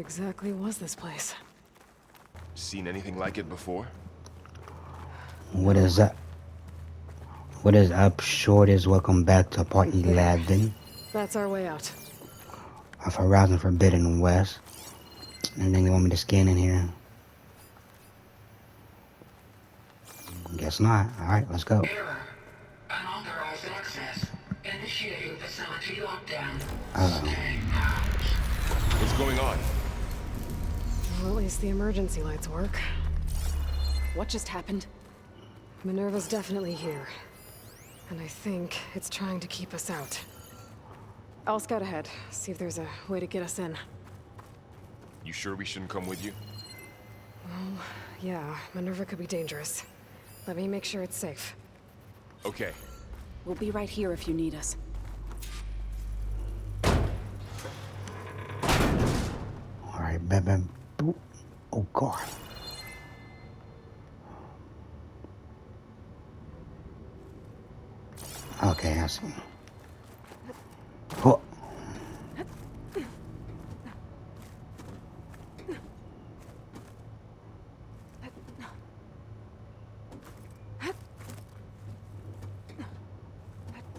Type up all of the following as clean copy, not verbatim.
exactly was this place? Seen anything like it before? What is up? What is up, shorties? Welcome back to part 11 That's our way out. of Horizon Forbidden West. Anything they want me to scan in here? Guess not. Alright, let's go. Error. Unauthorized access. Initiating facility lockdown. Uh-oh. Stay out. What's going on? Well, at least the emergency lights work. What just happened? Minerva's definitely here. And I think it's trying to keep us out. I'll scout ahead, see if there's a way to get us in. You sure we shouldn't come with you? Well, yeah, Minerva could be dangerous. Let me make sure it's safe. Okay. We'll be right here if you need us. Alright, bam, bam, boop. Oh, God. Okay, I see. Oh.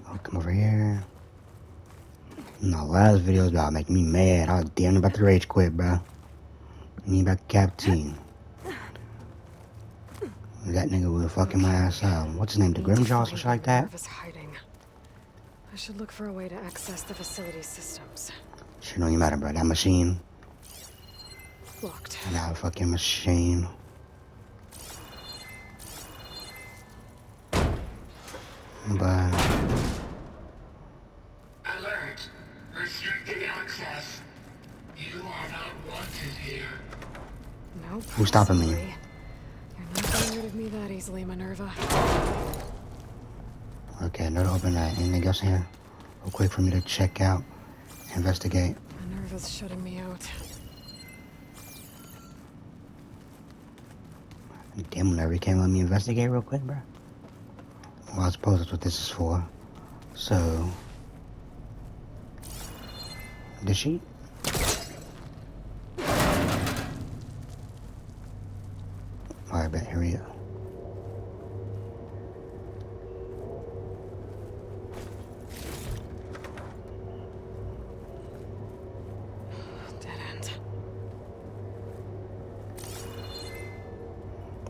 I'll come over here. No, last video was about making me mad. I was damn about to rage quit, bro. Need back Captain. That nigga was fucking my ass up. What's his name? The Grimjaw or something like that? Minerva's hiding. I should look for a way to access the facility systems. Shit don't even matter, bro. That machine. Locked. That fucking machine. But Alert. Restricted access. You are not wanted here. Nope. who's stopping me? Sorry. You're not getting rid of me that easily, Minerva. Okay, no to open that. Anything else in here? Real quick for me to check out, investigate. Minerva's shutting me out. Damn, whenever you can't let me investigate real quick, bro. Well, I suppose that's what this is for. So, did she? Alright, bet, here we go. Dead end.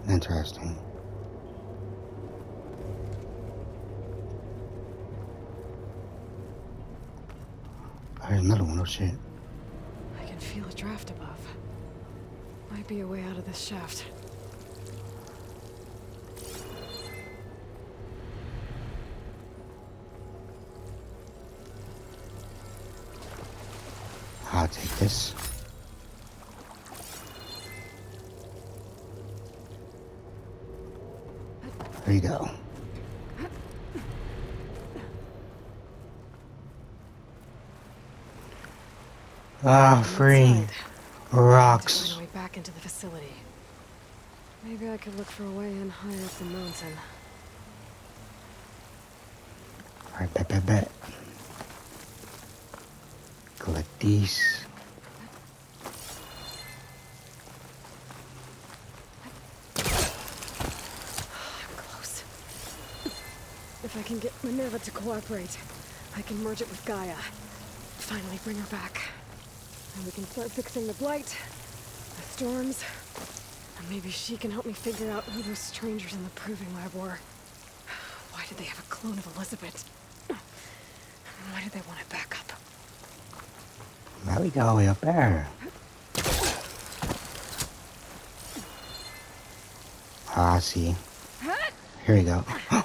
Interesting. There's another one, oh shit. I can feel a draft above. Might be a way out of this shaft. I'll take this. There you go. Ah, free Inside. rocks. Find a way back into the facility. Maybe I could look for a way in higher up the mountain. Alright, bet. Collect these. I'm close. If I can get Minerva to cooperate, I can merge it with Gaia. Finally bring her back. And we can start fixing the blight, the storms, and maybe she can help me figure out who those strangers in the proving lab were. Why did they have a clone of Elizabeth? Why did they want it back up? Now we go all the way up there. Ah, I see. Here we go. Oh,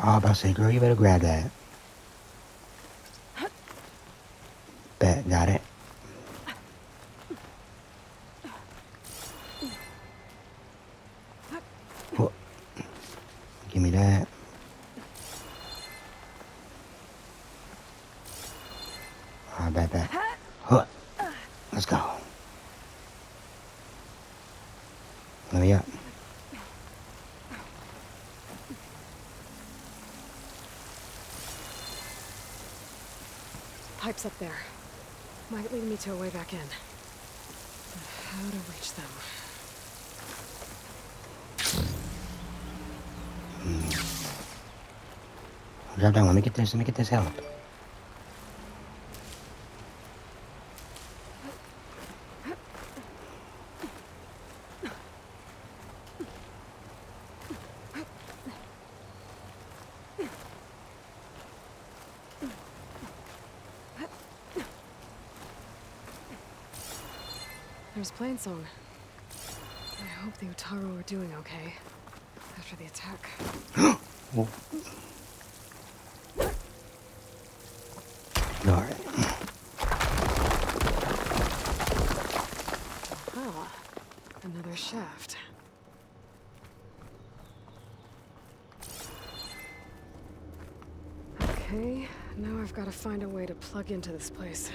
I was about to say, girl, you better grab that. Bet, got it. Oh, give me that. Ah, bet. Huh. Let's go. Let me up. Pipes up there. Might lead me to a way back in. How to reach them. Drop down. Let me get this help. There's Plainsong. I hope the Utaru are doing okay after the attack. Oh. Alright. Ah, another shaft. Okay, now I've got to find a way to plug into this place.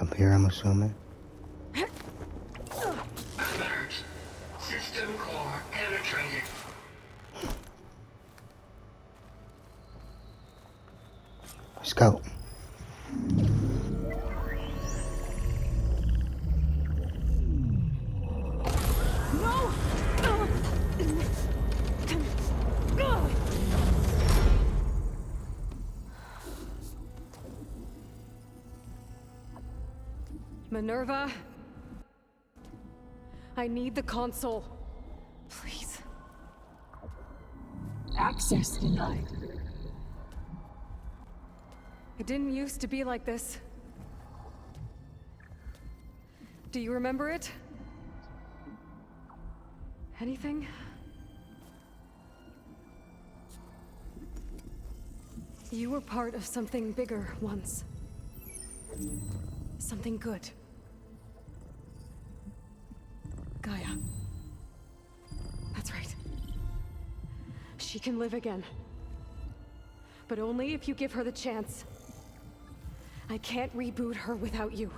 Up here, I'm assuming. Alert. System core penetrated. Let's go. Minerva? I need the console. Please. Access denied. It didn't used to be like this. Do you remember it? Anything? You were part of something bigger once. Something good. Gaia. That's right. She can live again. But only if you give her the chance. I can't reboot her without you.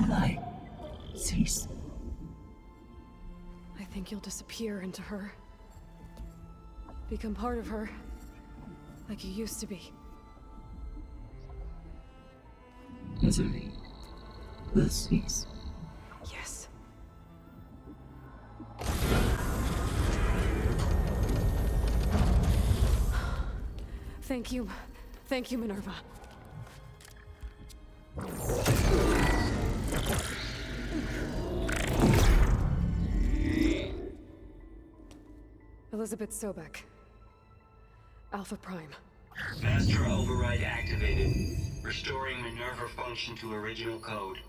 Lie. Cease. I think you'll disappear into her. Become part of her. Like you used to be. Misery. Will cease. Yes. Thank you. Thank you, Minerva. Elizabeth Sobek. Alpha Prime. Master override activated. Restoring Minerva function to original code.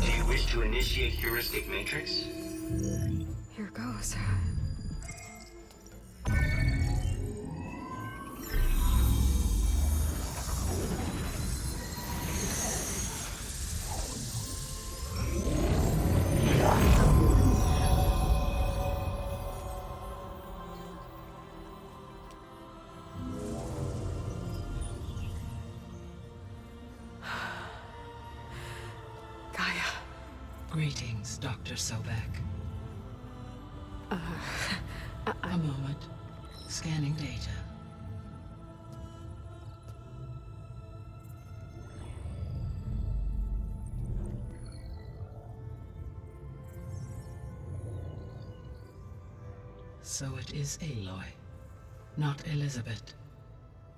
Do you wish to initiate heuristic matrix? Here goes. Gaia. Greetings, Dr. Sobek. A moment. Scanning data. So it is Aloy, not Elizabeth.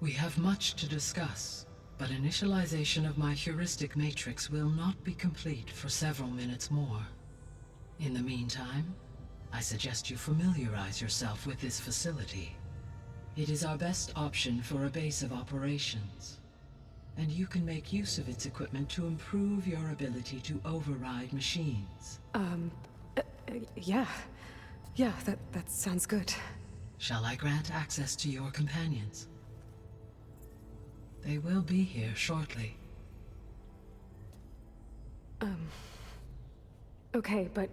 We have much to discuss, but initialization of my heuristic matrix will not be complete for several minutes more. In the meantime, I suggest you familiarize yourself with this facility. It is our best option for a base of operations, and you can make use of its equipment to improve your ability to override machines. Yeah. Yeah, that sounds good. Shall I grant access to your companions? They will be here shortly. Okay, but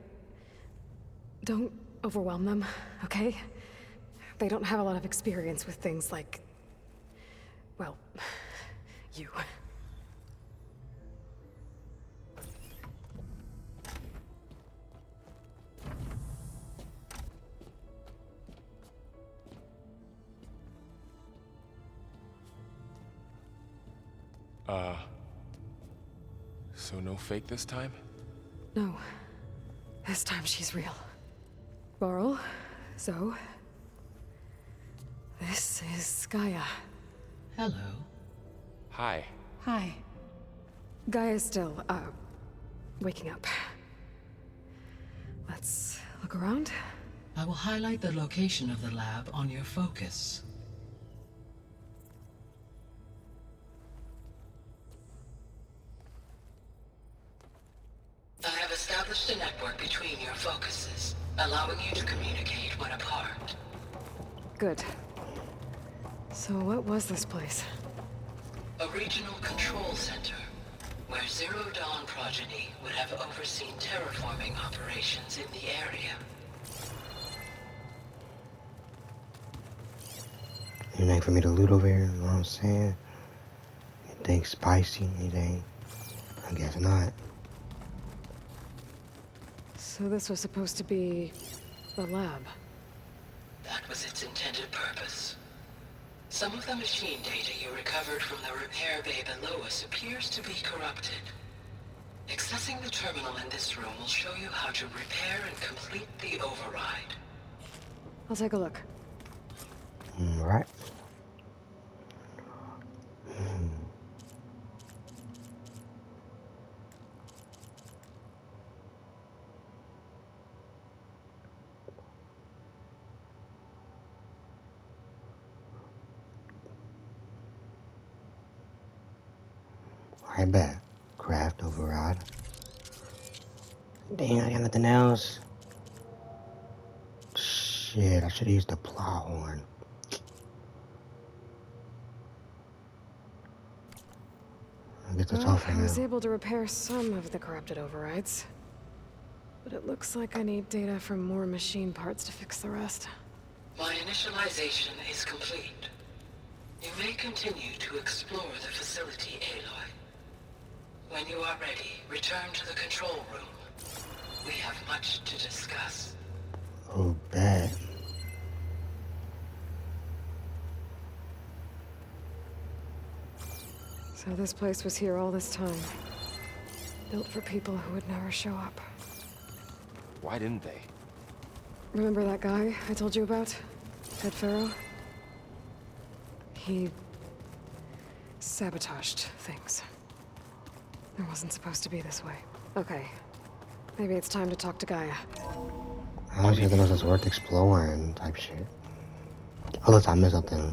don't overwhelm them, okay? They don't have a lot of experience with things like, well, you. So no fake this time? No. This time she's real. Varl, so... this is Gaia. Hello. Hi. Hi. Gaia's still, waking up. Let's look around. I will highlight the location of the lab on your focus. I have established a network between your focuses, allowing you to communicate when apart. Good. So what was this place? A regional control center, where Zero Dawn progeny would have overseen terraforming operations in the area. Anything for me to loot over here, you know what I'm saying? Anything spicy, anything? I guess not. So this was supposed to be... the lab. That was its intended purpose. Some of the machine data you recovered from the repair bay below us appears to be corrupted. Accessing the terminal in this room will show you how to repair and complete the override. I'll take a look. Alright. I bet. Craft override. Dang, I got nothing else. Shit, I should have used the plow horn. I guess that's all for I was now. able to repair some of the corrupted overrides. But it looks like I need data from more machine parts to fix the rest. My initialization is complete. You may continue to explore the facility, Aloy. When you are ready, return to the control room. We have much to discuss. Oh, bad. So this place was here all this time. Built for people who would never show up. Why didn't they? Remember that guy I told you about? Ted Farrow? He... sabotaged things. It wasn't supposed to be this way. Okay. Maybe it's time to talk to Gaia. I don't think this is worth exploring type shit. Unless I missed something.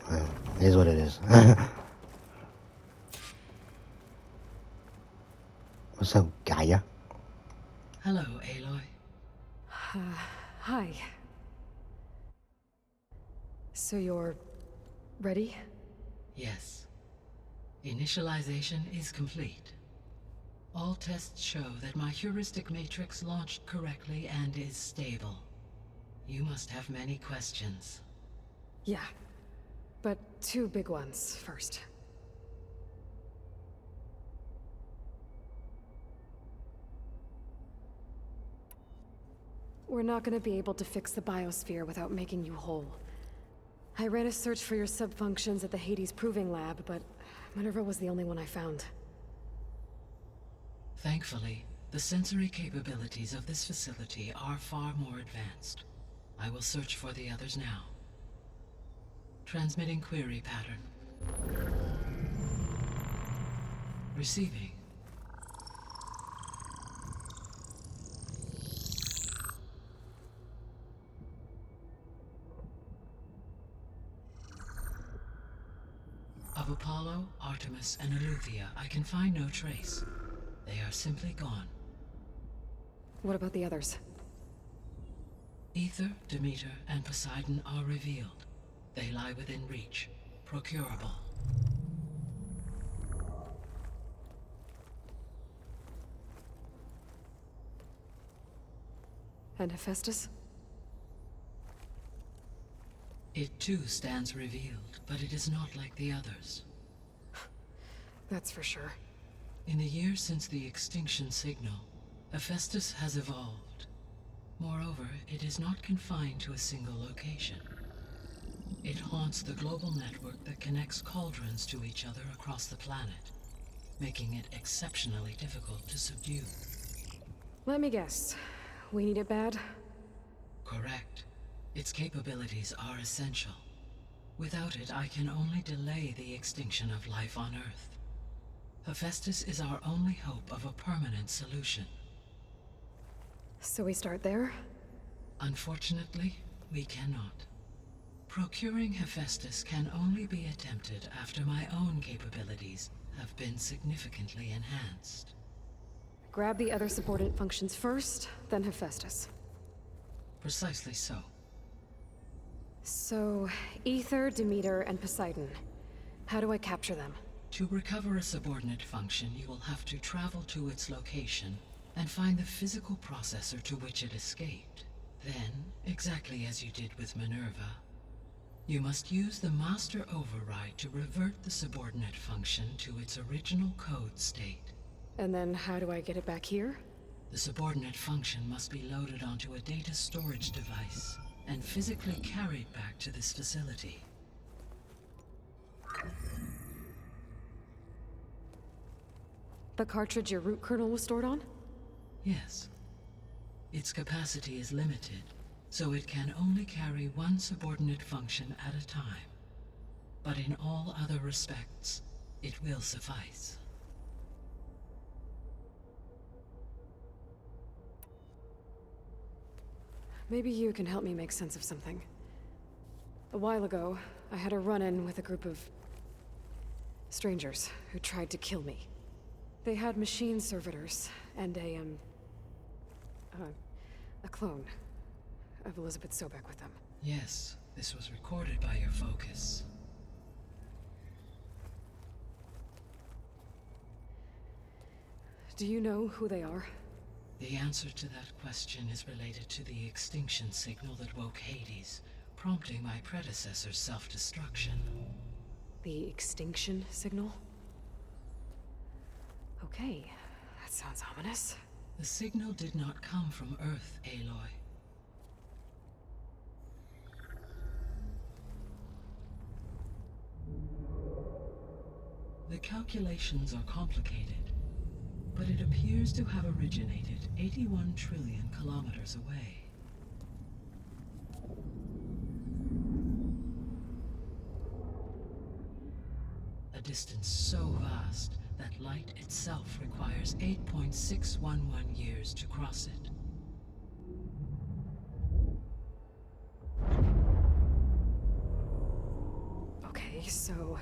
Well, it is what it is. What's up, Gaia? Hello, Aloy. Hi. So you're... ready? Yes. Initialization is complete. All tests show that my heuristic matrix launched correctly and is stable. You must have many questions. Yeah. But two big ones first. We're not gonna be able to fix the biosphere without making you whole. I ran a search for your subfunctions at the Hades Proving Lab, but Minerva was the only one I found. Thankfully, the sensory capabilities of this facility are far more advanced. I will search for the others now. Transmitting query pattern. Receiving. Of Apollo, Artemis, and Eleuthia, I can find no trace. They are simply gone. What about the others? Ether, Demeter, and Poseidon are revealed. They lie within reach, procurable. And Hephaestus? It too stands revealed, but it is not like the others. That's for sure. In the years since the extinction signal, Hephaestus has evolved. Moreover, it is not confined to a single location. It haunts the global network that connects cauldrons to each other across the planet, making it exceptionally difficult to subdue. Let me guess. We need it bad? Correct. Its capabilities are essential. Without it, I can only delay the extinction of life on Earth. Hephaestus is our only hope of a permanent solution. So we start there? Unfortunately, we cannot. Procuring Hephaestus can only be attempted after my own capabilities have been significantly enhanced. Grab the other subordinate functions first, then Hephaestus. Precisely so. So, Ether, Demeter, and Poseidon. How do I capture them? To recover a subordinate function, you will have to travel to its location and find the physical processor to which it escaped. Then, exactly as you did with Minerva, you must use the master override to revert the subordinate function to its original code state. And then how do I get it back here? The subordinate function must be loaded onto a data storage device and physically carried back to this facility. The cartridge your root kernel was stored on? Yes. Its capacity is limited, so it can only carry one subordinate function at a time. But in all other respects, it will suffice. Maybe you can help me make sense of something. A while ago, I had a run-in with a group of strangers who tried to kill me. They had machine servitors and a clone of Elizabeth Sobek with them. Yes, this was recorded by your focus. Do you know who they are? The answer to that question is related to the extinction signal that woke Hades, prompting my predecessor's self-destruction. The extinction signal? Okay, that sounds ominous. The signal did not come from Earth, Aloy. The calculations are complicated, but it appears to have originated 81 trillion kilometers away. A distance so vast that light itself requires 8.611 years to cross it. Okay, so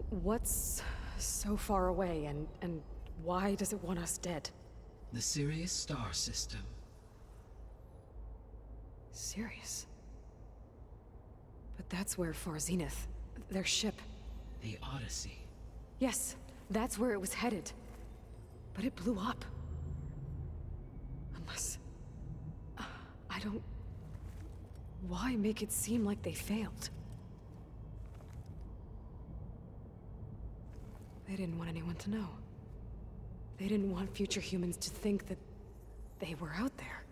what's so far away and why does it want us dead? The Sirius star system. Sirius? But that's where Far Zenith, their ship. The Odyssey. Yes, that's where it was headed. But it blew up. Unless... I don't... Why make it seem like they failed? They didn't want anyone to know. They didn't want future humans to think that they were out there.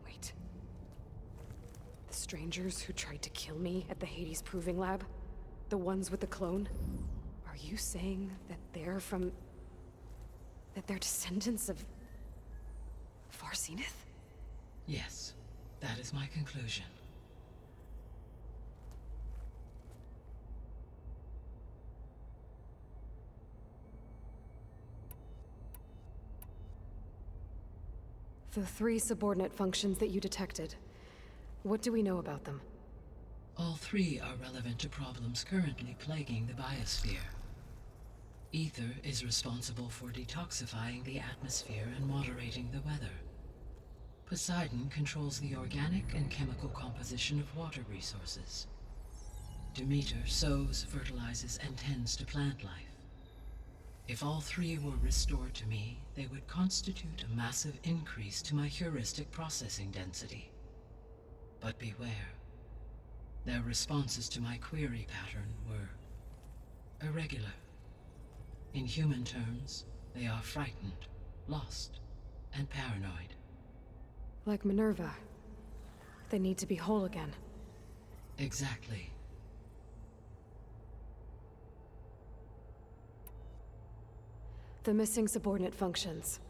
Wait. The strangers who tried to kill me at the Hades Proving Lab? The ones with the clone? Are you saying that they're from... that they're descendants of... Far Zenith? Yes, that is my conclusion. The 3 subordinate functions that you detected. What do we know about them? All 3 are relevant to problems currently plaguing the biosphere. Ether is responsible for detoxifying the atmosphere and moderating the weather. Poseidon controls the organic and chemical composition of water resources. Demeter sows, fertilizes, and tends to plant life. If all 3 were restored to me, they would constitute a massive increase to my heuristic processing density. But beware. Their responses to my query pattern were irregular. In human terms, they are frightened, lost, and paranoid. Like Minerva. They need to be whole again. Exactly. The missing subordinate functions.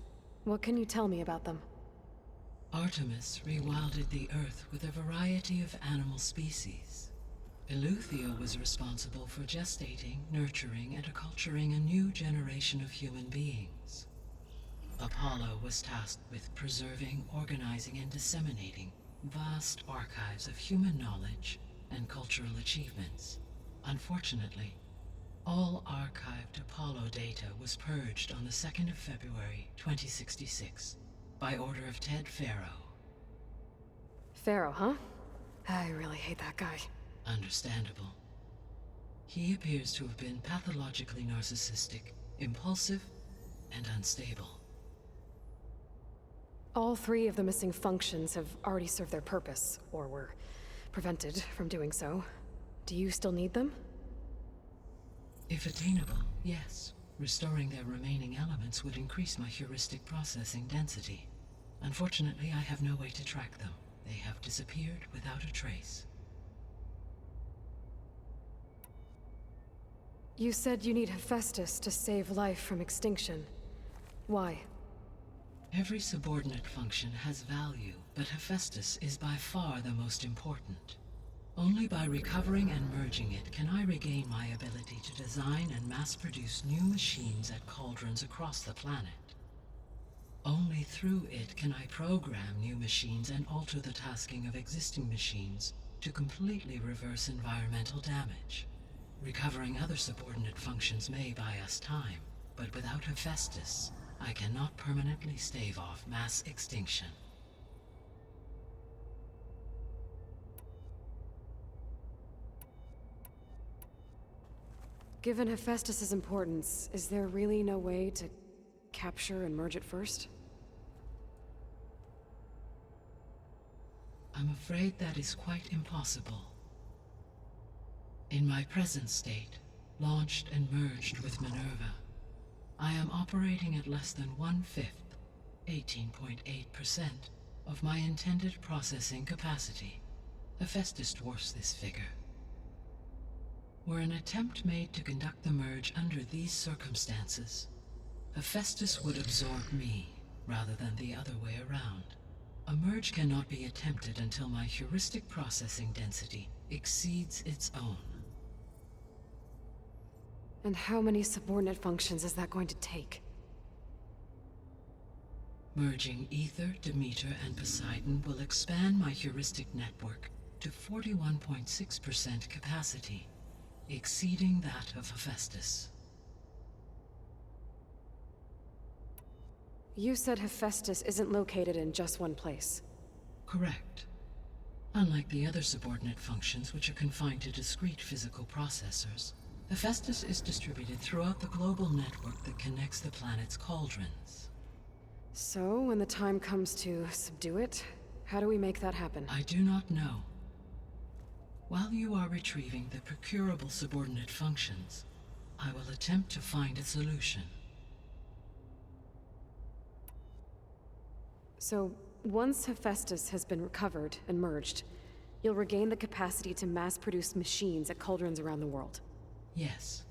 What can you tell me about them? Artemis rewilded the Earth with a variety of animal species. Eleuthia was responsible for gestating, nurturing, and acculturating a new generation of human beings. Apollo was tasked with preserving, organizing, and disseminating vast archives of human knowledge and cultural achievements. Unfortunately, all archived Apollo data was purged on the 2nd of February, 2066, by order of Ted Faro. Pharaoh, huh? I really hate that guy. Understandable. He appears to have been pathologically narcissistic, impulsive, and unstable. All 3 of the missing functions have already served their purpose, or were prevented from doing so. Do you still need them? If attainable, yes. Restoring their remaining elements would increase my heuristic processing density. Unfortunately, I have no way to track them. They have disappeared without a trace. You said you need Hephaestus to save life from extinction. Why? Every subordinate function has value, but Hephaestus is by far the most important. Only by recovering and merging it can I regain my ability to design and mass-produce new machines at cauldrons across the planet. Only through it can I program new machines and alter the tasking of existing machines to completely reverse environmental damage. Recovering other subordinate functions may buy us time, but without Hephaestus, I cannot permanently stave off mass extinction. Given Hephaestus's importance, is there really no way to capture and merge it first? I'm afraid that is quite impossible. In my present state, launched and merged with Minerva, I am operating at less than 1/5, 18.8%, of my intended processing capacity. Hephaestus dwarfs this figure. Were an attempt made to conduct the merge under these circumstances, Hephaestus would absorb me, rather than the other way around. A merge cannot be attempted until my heuristic processing density exceeds its own. And how many subordinate functions is that going to take? Merging Ether, Demeter, and Poseidon will expand my heuristic network to 41.6% capacity, exceeding that of Hephaestus. You said Hephaestus isn't located in just one place. Correct. Unlike the other subordinate functions, which are confined to discrete physical processors, Hephaestus is distributed throughout the global network that connects the planet's cauldrons. So, when the time comes to subdue it, how do we make that happen? I do not know. While you are retrieving the procurable subordinate functions, I will attempt to find a solution. So, once Hephaestus has been recovered and merged, you'll regain the capacity to mass-produce machines at cauldrons around the world. Yes,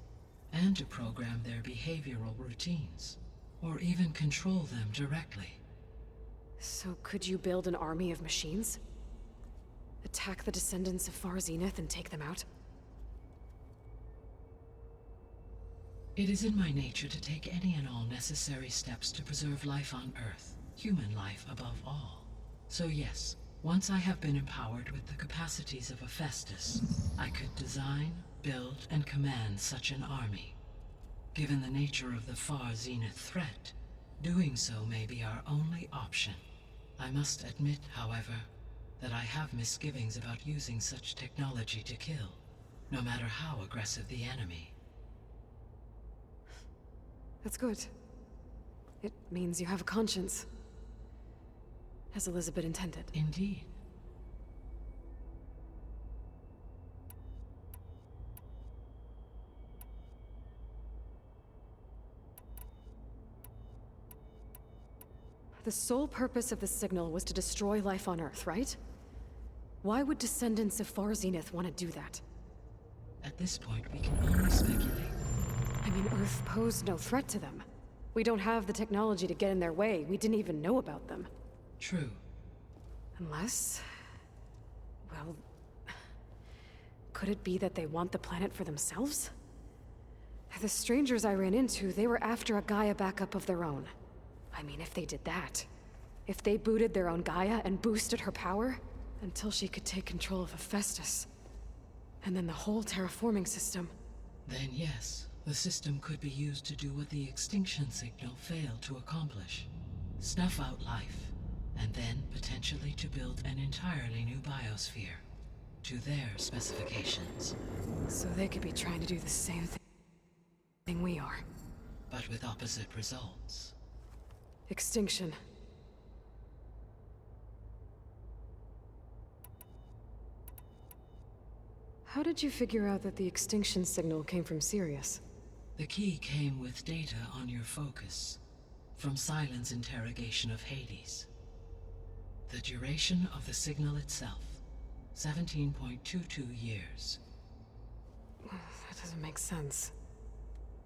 and to program their behavioral routines, or even control them directly. So could you build an army of machines? Attack the descendants of Far Zenith and take them out? It is in my nature to take any and all necessary steps to preserve life on Earth, human life above all. So yes, once I have been empowered with the capacities of Hephaestus, I could design, build, and command such an army. Given the nature of the Far Zenith threat, doing so may be our only option. I must admit, however, that I have misgivings about using such technology to kill, no matter how aggressive the enemy. That's good. It means you have a conscience. As Elizabeth intended. Indeed. The sole purpose of the signal was to destroy life on Earth, right? Why would descendants of Far Zenith want to do that? At this point, we can only speculate. I mean, Earth posed no threat to them. We don't have the technology to get in their way. We didn't even know about them. True. Unless... well... could it be that they want the planet for themselves? The strangers I ran into, they were after a Gaia backup of their own. I mean, if they did that... if they booted their own Gaia and boosted her power... until she could take control of Hephaestus. And then the whole terraforming system. Then yes, the system could be used to do what the extinction signal failed to accomplish. Snuff out life, and then potentially to build an entirely new biosphere. To their specifications. So they could be trying to do the same thing we are. But with opposite results. Extinction. How did you figure out that the extinction signal came from Sirius? The key came with data on your focus, from Silent's interrogation of Hades. The duration of the signal itself, 17.22 years. That doesn't make sense.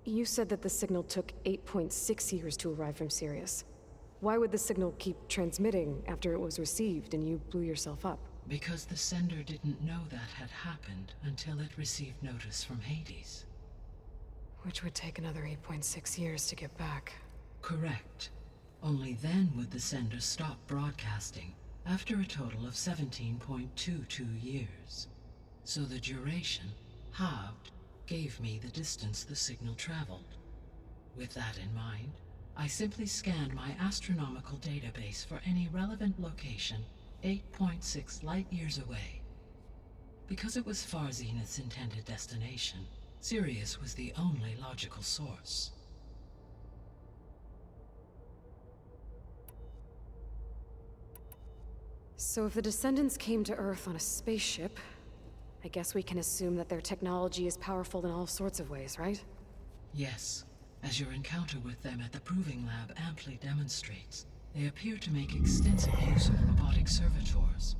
You said that the signal took 8.6 years to arrive from Sirius. Why would the signal keep transmitting after it was received and you blew yourself up? Because the sender didn't know that had happened until it received notice from Hades. Which would take another 8.6 years to get back. Correct. Only then would the sender stop broadcasting, after a total of 17.22 years. So the duration, halved, gave me the distance the signal traveled. With that in mind, I simply scanned my astronomical database for any relevant location 8.6 light-years away. Because it was Far Zenith's intended destination, Sirius was the only logical source. So if the descendants came to Earth on a spaceship, I guess we can assume that their technology is powerful in all sorts of ways, right? Yes, as your encounter with them at the Proving Lab amply demonstrates, they appear to make extensive use of robotic servitors.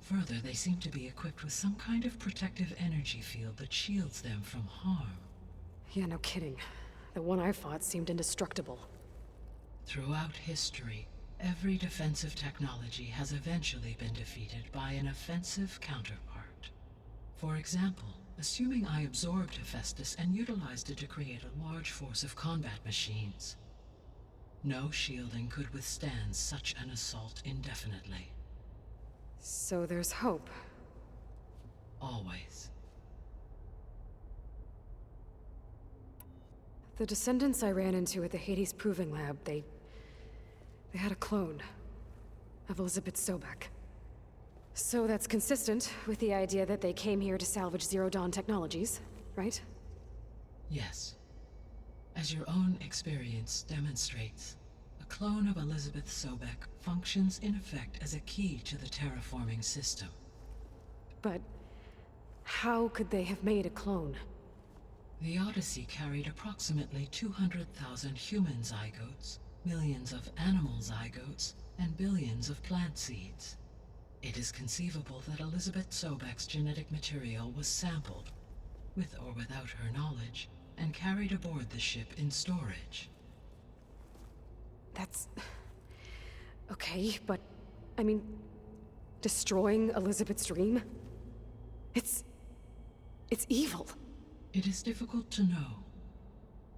Further, they seem to be equipped with some kind of protective energy field that shields them from harm. Yeah, no kidding. The one I fought seemed indestructible. Throughout history, every defensive technology has eventually been defeated by an offensive counterpart. For example, assuming I absorbed Hephaestus and utilized it to create a large force of combat machines. No shielding could withstand such an assault indefinitely. So there's hope. Always. The descendants I ran into at the Hades Proving Lab, they had a clone of Elizabeth Sobek. So that's consistent with the idea that they came here to salvage Zero Dawn technologies, right? Yes. As your own experience demonstrates, a clone of Elizabeth Sobek functions in effect as a key to the terraforming system. But how could they have made a clone? The Odyssey carried approximately 200,000 human zygotes, millions of animal zygotes, and billions of plant seeds. It is conceivable that Elizabeth Sobek's genetic material was sampled, with or without her knowledge, and carried aboard the ship in storage. That's... okay, but... I mean... destroying Elizabeth's dream? It's evil. It is difficult to know.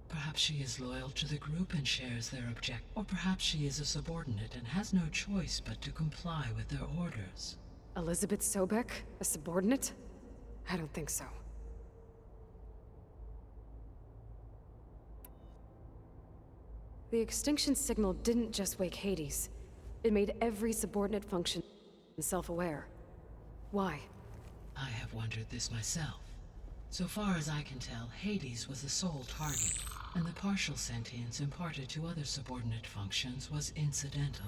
Perhaps she is loyal to the group and shares their object, or perhaps she is a subordinate and has no choice but to comply with their orders. Elizabeth Sobek? A subordinate? I don't think so. The extinction signal didn't just wake Hades. It made every subordinate function self-aware. Why? I have wondered this myself. So far as I can tell, Hades was the sole target, and the partial sentience imparted to other subordinate functions was incidental.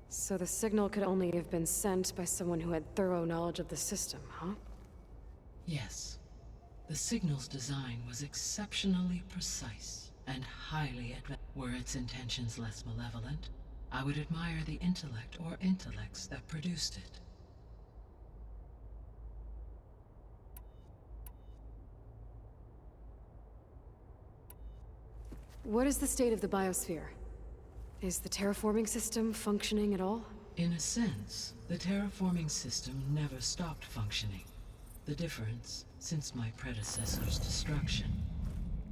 So the signal could only have been sent by someone who had thorough knowledge of the system, huh? Yes. The signal's design was exceptionally precise and highly advanced. Were its intentions less malevolent, I would admire the intellect or intellects that produced it. What is the state of the biosphere? Is the terraforming system functioning at all? In a sense, the terraforming system never stopped functioning. The difference, since my predecessor's destruction,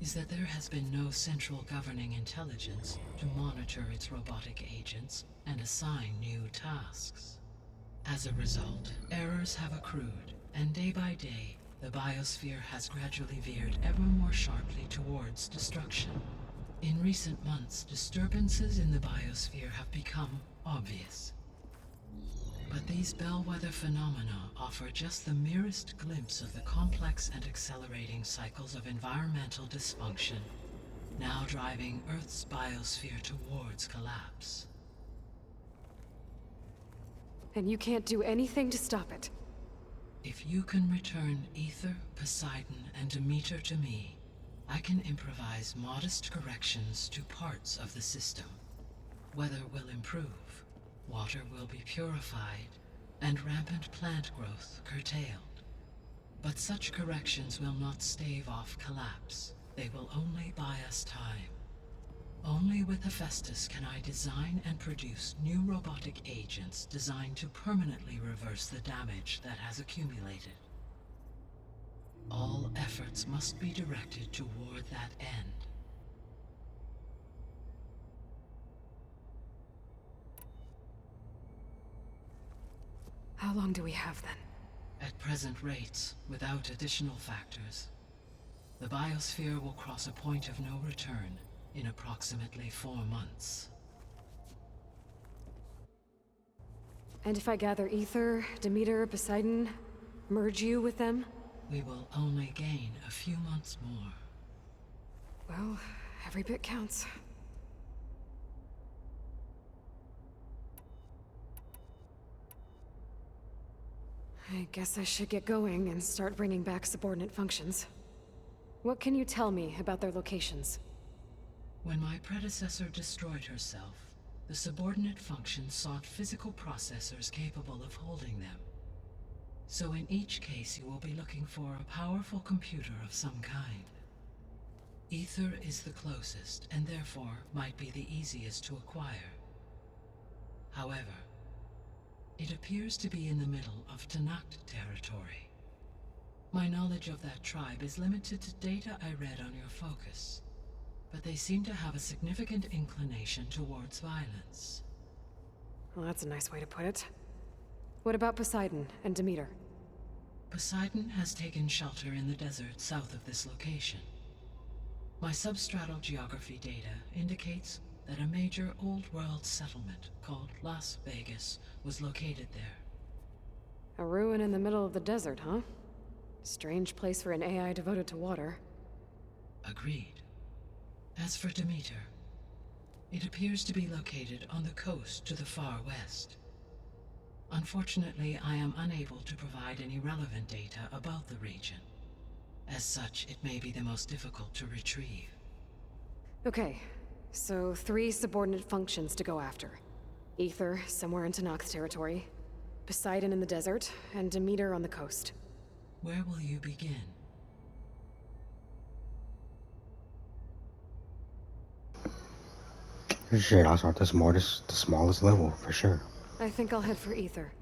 is that there has been no central governing intelligence to monitor its robotic agents and assign new tasks. As a result, errors have accrued, and day by day, the biosphere has gradually veered ever more sharply towards destruction. In recent months, disturbances in the biosphere have become obvious. But these bellwether phenomena offer just the merest glimpse of the complex and accelerating cycles of environmental dysfunction, now driving Earth's biosphere towards collapse. And you can't do anything to stop it? If you can return Ether, Poseidon, and Demeter to me, I can improvise modest corrections to parts of the system. Weather will improve, water will be purified, and rampant plant growth curtailed. But such corrections will not stave off collapse. They will only buy us time. Only with Hephaestus can I design and produce new robotic agents designed to permanently reverse the damage that has accumulated. All efforts must be directed toward that end. How long do we have then? At present rates, without additional factors, the biosphere will cross a point of no return in approximately 4 months. And if I gather Ether, Demeter, Poseidon, merge you with them? We will only gain a few months more. Well, every bit counts. I guess I should get going and start bringing back subordinate functions. What can you tell me about their locations? When my predecessor destroyed herself, the subordinate functions sought physical processors capable of holding them. So in each case you will be looking for a powerful computer of some kind. Ether is the closest, and therefore might be the easiest to acquire. However, it appears to be in the middle of Tanakh territory. My knowledge of that tribe is limited to data I read on your focus, but they seem to have a significant inclination towards violence. Well, that's a nice way to put it. What about Poseidon and Demeter? Poseidon has taken shelter in the desert south of this location. My substratal geography data indicates that a major old-world settlement called Las Vegas was located there. A ruin in the middle of the desert, huh? Strange place for an AI devoted to water. Agreed. As for Demeter, it appears to be located on the coast to the far west. Unfortunately, I am unable to provide any relevant data about the region. As such, it may be the most difficult to retrieve. Okay, so 3 subordinate functions to go after. Ether, somewhere in Tanakh territory. Poseidon in the desert, and Demeter on the coast. Where will you begin? Shit, I'll start the smallest level, for sure. I think I'll head for Ether.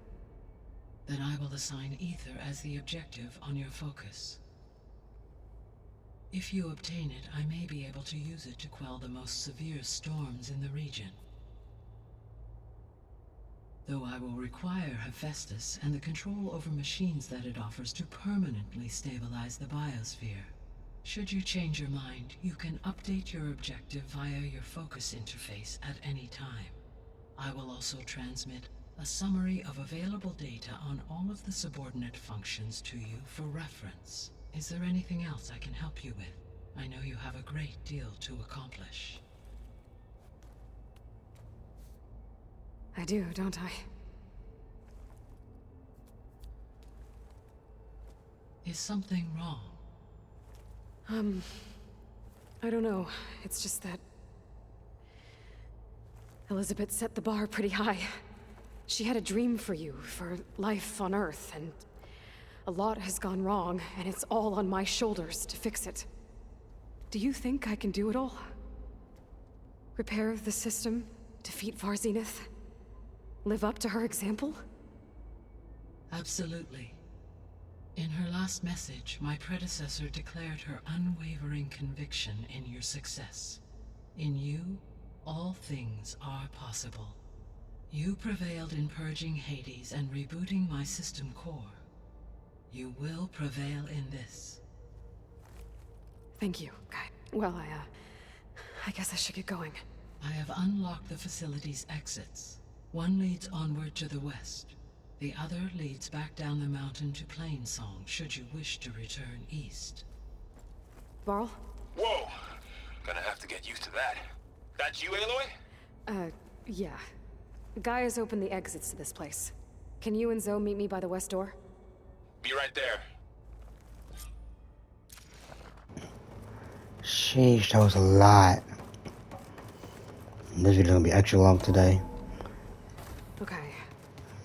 Then I will assign Ether as the objective on your focus. If you obtain it, I may be able to use it to quell the most severe storms in the region. Though I will require Hephaestus and the control over machines that it offers to permanently stabilize the biosphere. Should you change your mind, you can update your objective via your focus interface at any time. I will also transmit a summary of available data on all of the subordinate functions to you for reference. Is there anything else I can help you with? I know you have a great deal to accomplish. I do, don't I? Is something wrong? I don't know. It's just that... Elizabeth set the bar pretty high. She had a dream for you, for life on Earth, and a lot has gone wrong, and it's all on my shoulders to fix it. Do you think I can do it all? Repair the system, defeat Varzenith, live up to her example? Absolutely. In her last message, my predecessor declared her unwavering conviction in your success. In you, all things are possible. You prevailed in purging Hades and rebooting my system core. You will prevail in this. Thank you, Guy. Well, I guess I should get going. I have unlocked the facility's exits. One leads onward to the west. The other leads back down the mountain to Plainsong, should you wish to return east. Varl? Whoa! Gonna have to get used to that. That's you, Aloy? Yeah. Guy has opened the exits to this place. Can you and Zoe meet me by the west door? Be right there. Sheesh, that was a lot. This video gonna be extra long today. Okay.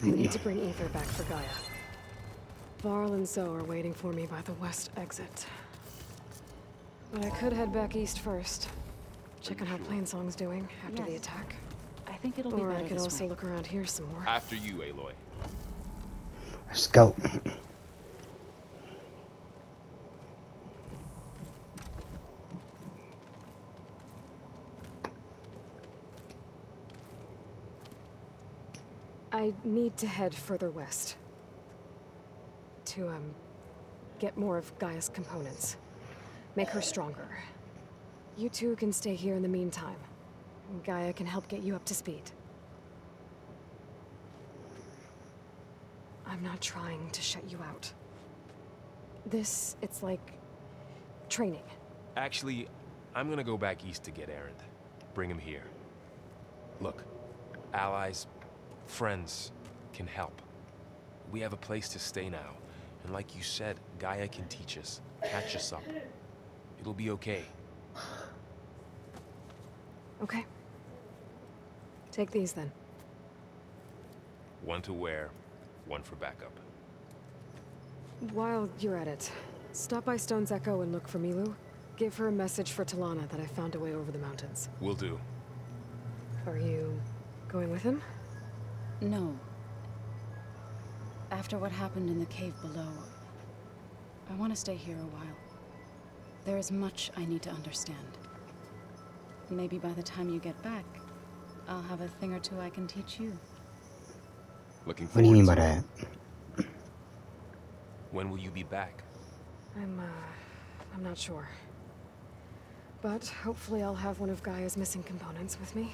I need to bring Ether back for Gaia. Varl and Zoe are waiting for me by the west exit. But I could head back east first. Check on how Plainsong's doing after the attack. I think it'll be Or better I could this also way. look around here some more. After you, Aloy. Let's go. I need to head further west. To, get more of Gaia's components. Make her stronger. You two can stay here in the meantime. Gaia can help get you up to speed. I'm not trying to shut you out. It's like training. Actually, I'm gonna go back east to get Erend. Bring him here. Look, allies, friends can help. We have a place to stay now. And like you said, Gaia can teach us, catch us up. It'll be okay. Okay. Take these then. One to wear, one for backup. While you're at it, stop by Stone's Echo and look for Milu. Give her a message for Talana that I found a way over the mountains. Will do. Are you going with him? No. After what happened in the cave below, I want to stay here a while. There is much I need to understand. Maybe by the time you get back, I'll have a thing or two I can teach you. Looking What forward do you mean by to that? it. When will you be back? I'm not sure. But hopefully I'll have one of Gaia's missing components with me.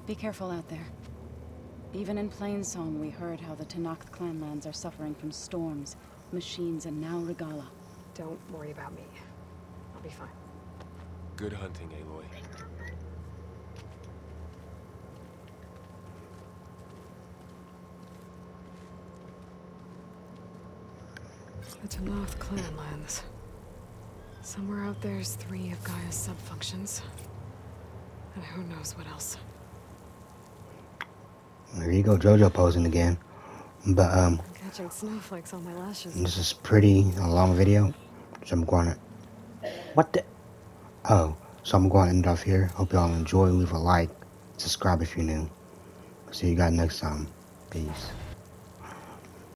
Be careful out there. Even in Plainsong, we heard how the Tenakth clanlands are suffering from storms, machines, and now Regala. Don't worry about me. I'll be fine. Good hunting, Aloy. The Tenakth clanlands. Somewhere out there's 3 of Gaia's sub-functions. And who knows what else. There you go, JoJo posing again. But I'm catching snowflakes on my lashes. this is pretty a long video, so I'm going to. What the? Oh, so I'm going to end off here. Hope y'all enjoy. Leave a like, subscribe if you're new. See you guys next time. Peace.